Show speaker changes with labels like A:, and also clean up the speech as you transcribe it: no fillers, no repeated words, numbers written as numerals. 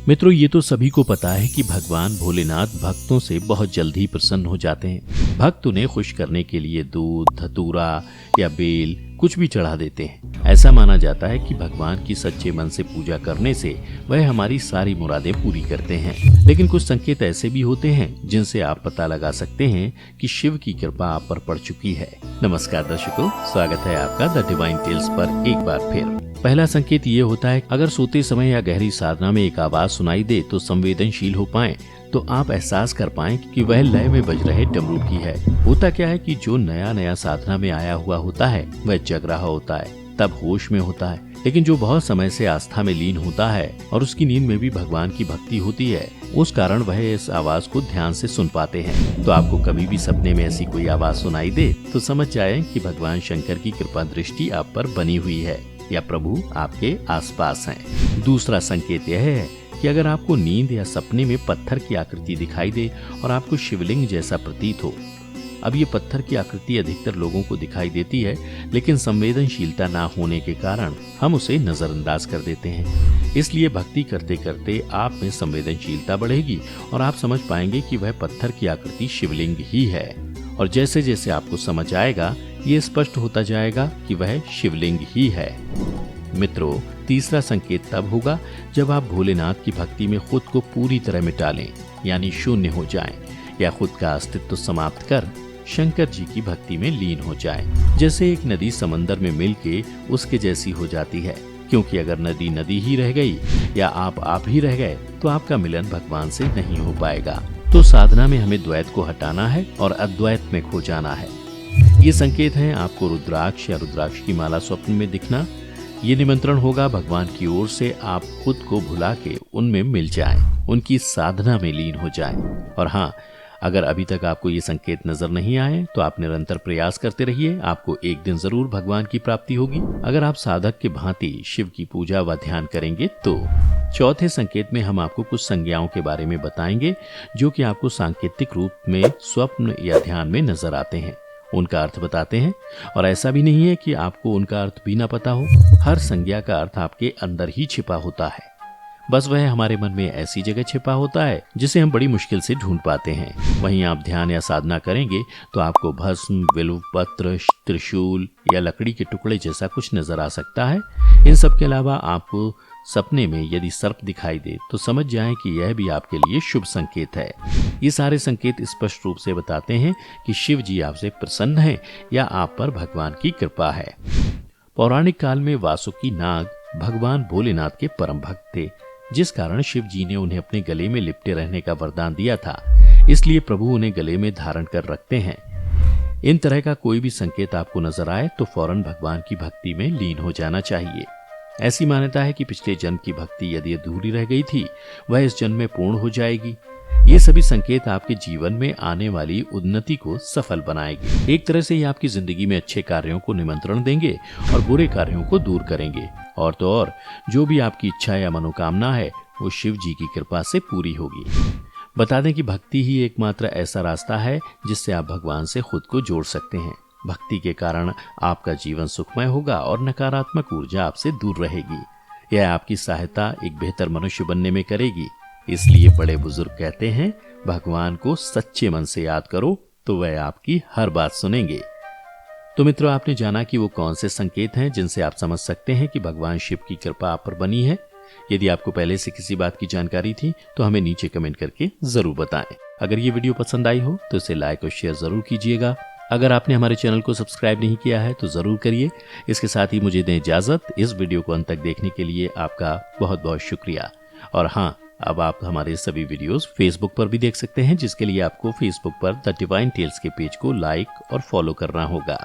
A: मित्रों, ये तो सभी को पता है कि भगवान भोलेनाथ भक्तों से बहुत जल्द ही प्रसन्न हो जाते हैं। भक्त उन्हें खुश करने के लिए दूध, धतूरा या बेल कुछ भी चढ़ा देते हैं। ऐसा माना जाता है कि भगवान की सच्चे मन से पूजा करने से वह हमारी सारी मुरादें पूरी करते हैं। लेकिन कुछ संकेत ऐसे भी होते हैं जिनसे आप पता लगा सकते हैं कि शिव की कृपा आप पर पड़ चुकी है। नमस्कार दर्शकों, स्वागत है आपका द डिवाइन टेल्स पर एक बार फिर। पहला संकेत ये होता है, अगर सोते समय या गहरी साधना में एक आवाज सुनाई दे तो संवेदनशील हो पाएं, तो आप एहसास कर पाएं कि वह लय में बज रहे डमरू की है। होता क्या है कि जो नया साधना में आया हुआ होता है वह जग रहा होता है, तब होश में होता है। लेकिन जो बहुत समय से आस्था में लीन होता है और उसकी नींद में भी भगवान की भक्ति होती है, उस कारण वह इस आवाज को ध्यान से सुन पाते हैं। तो आपको कभी भी सपने में ऐसी कोई आवाज सुनाई दे तो समझ जाएं कि भगवान शंकर की कृपा दृष्टि आप पर बनी हुई है या प्रभु आपके आसपास हैं। दूसरा संकेत यह है कि अगर आपको नींद या सपने में पत्थर की आकृति दिखाई दे और आपको शिवलिंग जैसा प्रतीत हो। अब ये पत्थर की आकृति अधिकतर लोगों को दिखाई देती है, लेकिन संवेदनशीलता ना होने के कारण हम उसे नजरअंदाज कर देते हैं। इसलिए भक्ति करते करते आप में संवेदनशीलता बढ़ेगी और आप समझ पाएंगे कि वह पत्थर की आकृति शिवलिंग ही है। और जैसे जैसे आपको समझ आएगा, ये स्पष्ट होता जाएगा कि वह शिवलिंग ही है। मित्रों, तीसरा संकेत तब होगा जब आप भोलेनाथ की भक्ति में खुद को पूरी तरह मिटा लें, यानी शून्य हो जाएं, या खुद का अस्तित्व समाप्त कर शंकर जी की भक्ति में लीन हो जाएं। जैसे एक नदी समंदर में मिलके उसके जैसी हो जाती है, क्योंकि अगर नदी नदी ही रह गई या आप ही रह गए तो आपका मिलन भगवान से नहीं हो पाएगा। तो साधना में हमें द्वैत को हटाना है और अद्वैत में खो जाना है। ये संकेत हैं आपको रुद्राक्ष या रुद्राक्ष की माला स्वप्न में दिखना। ये निमंत्रण होगा भगवान की ओर से आप खुद को भुला के उनमें मिल जाएं, उनकी साधना में लीन हो जाएं। और हाँ, अगर अभी तक आपको ये संकेत नजर नहीं आए तो आप निरंतर प्रयास करते रहिए, आपको एक दिन जरूर भगवान की प्राप्ति होगी, अगर आप साधक के भांति शिव की पूजा व ध्यान करेंगे तो। चौथे संकेत में हम आपको कुछ संज्ञाओं के बारे में बताएंगे जो कि आपको सांकेतिक रूप में स्वप्न या ध्यान में नजर आते हैं। उनका अर्थ बताते हैं, और ऐसा भी नहीं है कि आपको उनका अर्थ भी ना पता हो। हर संज्ञा का अर्थ आपके अंदर ही छिपा होता है, बस वह हमारे मन में ऐसी जगह छिपा होता है जिसे हम बड़ी मुश्किल से ढूंढ पाते हैं। वहीं आप ध्यान या साधना करेंगे तो आपको भस्म, बिल्व पत्र, त्रिशूल या लकड़ी के टुकड़े जैसा कुछ नजर आ सकता है। इन सब के अलावा आपको सपने में यदि सर्प दिखाई दे तो समझ जाएं कि यह भी आपके लिए शुभ संकेत है। ये सारे संकेत स्पष्ट रूप से बताते हैं कि शिव जी आपसे प्रसन्न हैं या आप पर भगवान की कृपा है। पौराणिक काल में वासुकी नाग भगवान भोलेनाथ के परम भक्त थे, जिस कारण शिव जी ने उन्हें अपने गले में लिपटे रहने का वरदान दिया था। इसलिए प्रभु उन्हें गले में धारण कर रखते हैं। इन तरह का कोई भी संकेत आपको नजर आए तो फौरन भगवान की भक्ति में लीन हो जाना चाहिए। ऐसी मान्यता है कि पिछले जन्म की भक्ति यदि अधूरी रह गई थी, वह इस जन्म में पूर्ण हो जाएगी। ये सभी संकेत आपके जीवन में आने वाली उन्नति को सफल बनाएगी। एक तरह से ये आपकी जिंदगी में अच्छे कार्यों को निमंत्रण देंगे और बुरे कार्यों को दूर करेंगे। और तो और, जो भी आपकी इच्छा या मनोकामना है वो शिव जी की कृपा से पूरी होगी। बता दें कि भक्ति ही एकमात्र ऐसा रास्ता है जिससे आप भगवान से खुद को जोड़ सकते हैं। भक्ति के कारण आपका जीवन सुखमय होगा और नकारात्मक ऊर्जा आपसे दूर रहेगी। यह आपकी सहायता एक बेहतर मनुष्य बनने में करेगी। इसलिए बड़े बुजुर्ग कहते हैं, भगवान को सच्चे मन से याद करो तो वह आपकी हर बात सुनेंगे। तो मित्रों, आपने जाना कि वो कौन से संकेत हैं जिनसे आप समझ सकते हैं कि भगवान शिव की कृपा आप पर बनी है। यदि आपको पहले से किसी बात की जानकारी थी तो हमें नीचे कमेंट करके जरूर बताएं। अगर ये वीडियो पसंद आई हो तो इसे लाइक और शेयर जरूर कीजिएगा। अगर आपने हमारे चैनल को सब्सक्राइब नहीं किया है तो जरूर करिए। इसके साथ ही मुझे दें इजाजत। इस वीडियो को अंत तक देखने के लिए आपका बहुत बहुत शुक्रिया। और हाँ, अब आप हमारे सभी वीडियोस फेसबुक पर भी देख सकते हैं, जिसके लिए आपको फेसबुक पर द डिवाइन टेल्स के पेज को लाइक और फॉलो करना होगा।